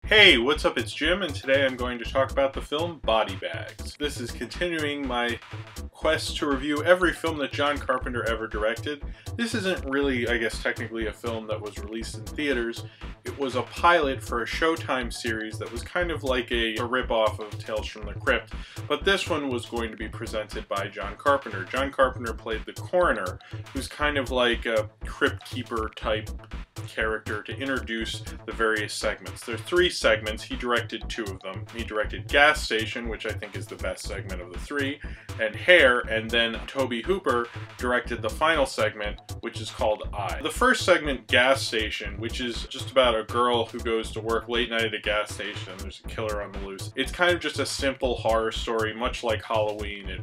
Hey, what's up? It's Jim, and today I'm going to talk about the film Body Bags. This is continuing my quest to review every film that John Carpenter ever directed. This isn't really, I guess, technically a film that was released in theaters. It was a pilot for a Showtime series that was kind of like a rip-off of Tales from the Crypt, but this one was going to be presented by John Carpenter. John Carpenter played the coroner, who's kind of like a crypt keeper type character to introduce the various segments. There's 3 segments. He directed 2 of them. He directed Gas Station, which I think is the best segment of the 3, and Hair, and then Tobe Hooper directed the final segment, which is called I. The first segment, Gas Station, which is just about a girl who goes to work late night at a gas station and there's a killer on the loose. It's kind of just a simple horror story, much like Halloween.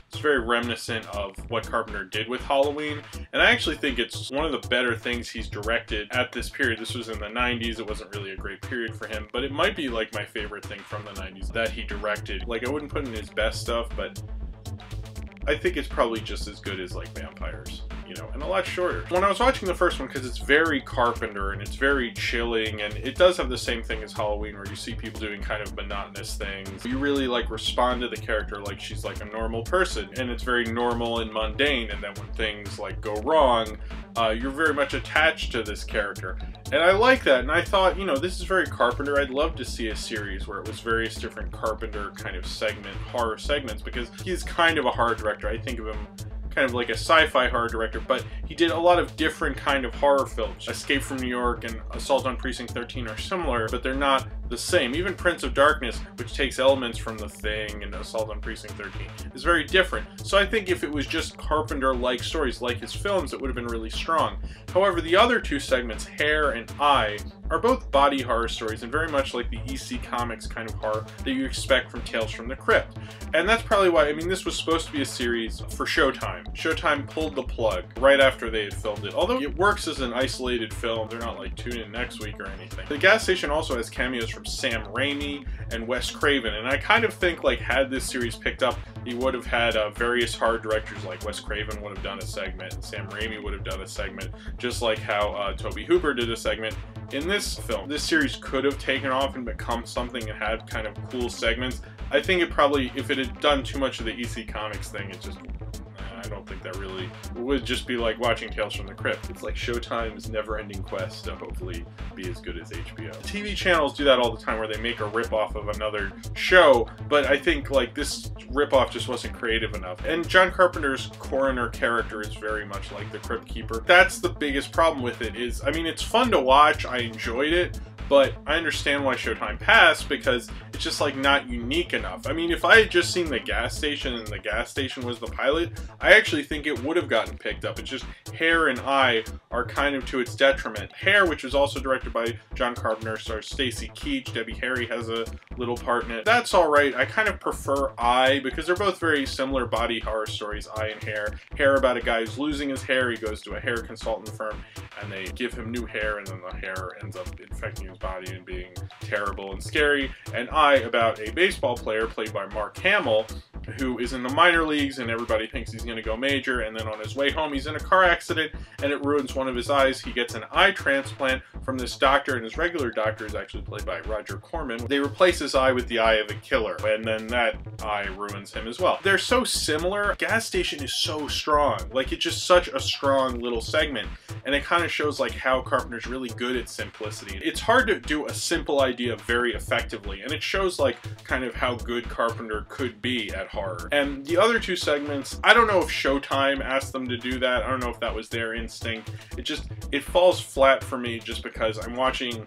It's very reminiscent of what Carpenter did with Halloween, and I actually think it's one of the better things he's directed at this period. This was in the 90s. It wasn't really a great period for him, but it might be like my favorite thing from the 90s that he directed. Like, I wouldn't put in his best stuff, but I think it's probably just as good as like Vampires, you know, and a lot shorter. When I was watching the first one, because it's very Carpenter and it's very chilling, and it does have the same thing as Halloween where you see people doing kind of monotonous things. You really like respond to the character like she's like a normal person, and it's very normal and mundane, and then when things like go wrong, you're very much attached to this character. And I like that, and I thought, you know, this is very Carpenter. I'd love to see a series where it was various different Carpenter kind of horror segments, because he's kind of a horror director. I think of him kind of like a sci-fi horror director, but he did a lot of different kind of horror films. Escape from New York and Assault on Precinct 13 are similar, but they're not the same. Even Prince of Darkness, which takes elements from The Thing and Assault on Precinct 13, is very different. So I think if it was just Carpenter-like stories, like his films, it would have been really strong. However, the other 2 segments, Hair and I, are both body horror stories, and very much like the EC Comics kind of horror that you expect from Tales from the Crypt. And that's probably why, I mean, this was supposed to be a series for Showtime. Showtime pulled the plug right after they had filmed it. Although it works as an isolated film, they're not like tune in next week or anything. The Gas Station also has cameos from Sam Raimi and Wes Craven, and I kind of think like had this series picked up, he would have had various horror directors, like Wes Craven would have done a segment, and Sam Raimi would have done a segment, just like how Tobe Hooper did a segment in this film. This series could have taken off and become something and had kind of cool segments. I think it probably, if it had done too much of the EC Comics thing, it just, I don't think that really would just be like watching Tales from the Crypt. It's like Showtime's never-ending quest to hopefully be as good as HBO. TV channels do that all the time where they make a rip-off of another show, but I think like this rip-off just wasn't creative enough. And John Carpenter's coroner character is very much like the Crypt Keeper. That's the biggest problem with it is, I mean, it's fun to watch, I enjoyed it, but I understand why Showtime passed, because it's just like not unique enough. I mean, if I had just seen The Gas Station and The Gas Station was the pilot, I actually think it would have gotten picked up. It's just Hair and I are kind of to its detriment. Hair, which was also directed by John Carpenter, stars Stacy Keach. Debbie Harry has a little part in it. That's alright. I kind of prefer I, because they're both very similar body horror stories, I and Hair. Hair about a guy who's losing his hair. He goes to a hair consultant firm and they give him new hair, and then the hair ends up infecting his body and being terrible and scary. And I about a baseball player played by Mark Hamill, who is in the minor leagues and everybody thinks he's going to go major, and then on his way home he's in a car accident and it ruins one of his eyes. He gets an eye transplant from this doctor, and his regular doctor is actually played by Roger Corman. They replace his eye with the eye of a killer, and then that eye ruins him as well. They're so similar. Gas Station is so strong. Like, it's just such a strong little segment, and it kind of shows like how Carpenter's really good at simplicity. It's hard to do a simple idea very effectively, and it shows like kind of how good Carpenter could be at horror. And the other 2 segments, I don't know if Showtime asked them to do that. I don't know if that was their instinct. It falls flat for me just because I'm watching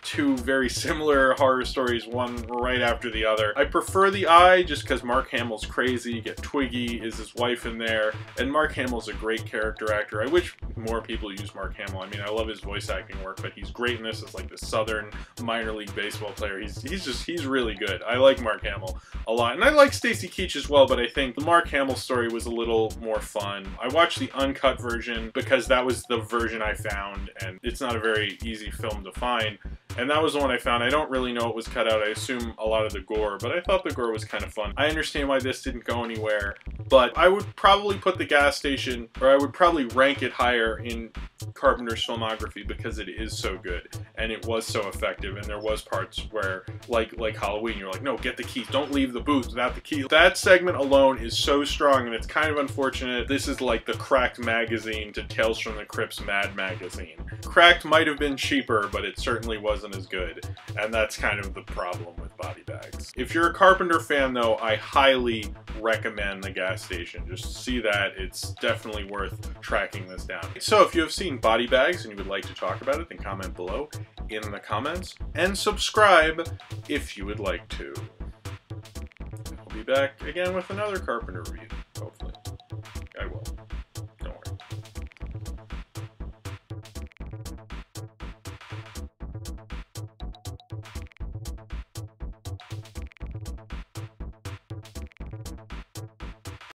2 very similar horror stories, one right after the other. I prefer the I just because Mark Hamill's crazy. You get Twiggy is his wife in there, and Mark Hamill's a great character actor. I wish more people use Mark Hamill. I mean, I love his voice acting work, but he's great in this as like the Southern minor league baseball player. He's really good. I like Mark Hamill a lot, and I like Stacy Keach as well, but I think the Mark Hamill story was a little more fun. I watched the uncut version because that was the version I found, and it's not a very easy film to find. And that was the one I found. I don't really know what was cut out. I assume a lot of the gore, but I thought the gore was kind of fun. I understand why this didn't go anywhere, but I would probably put The Gas Station, or I would probably rank it higher in Carpenter's filmography because it is so good and it was so effective, and there was parts where like Halloween, you're like, no, get the keys, don't leave the booth without the key. That segment alone is so strong, and it's kind of unfortunate. This is like the Cracked magazine to Tales from the Crypt's Mad magazine. Cracked might have been cheaper, but it certainly wasn't as good, and that's kind of the problem with Body Bags. If you're a Carpenter fan though, I highly recommend The Gas Station. Just see that, it's definitely worth tracking this down. So if you have seen Body Bags and you would like to talk about it, then comment below in the comments, and subscribe if you would like to. I'll be back again with another Carpenter review.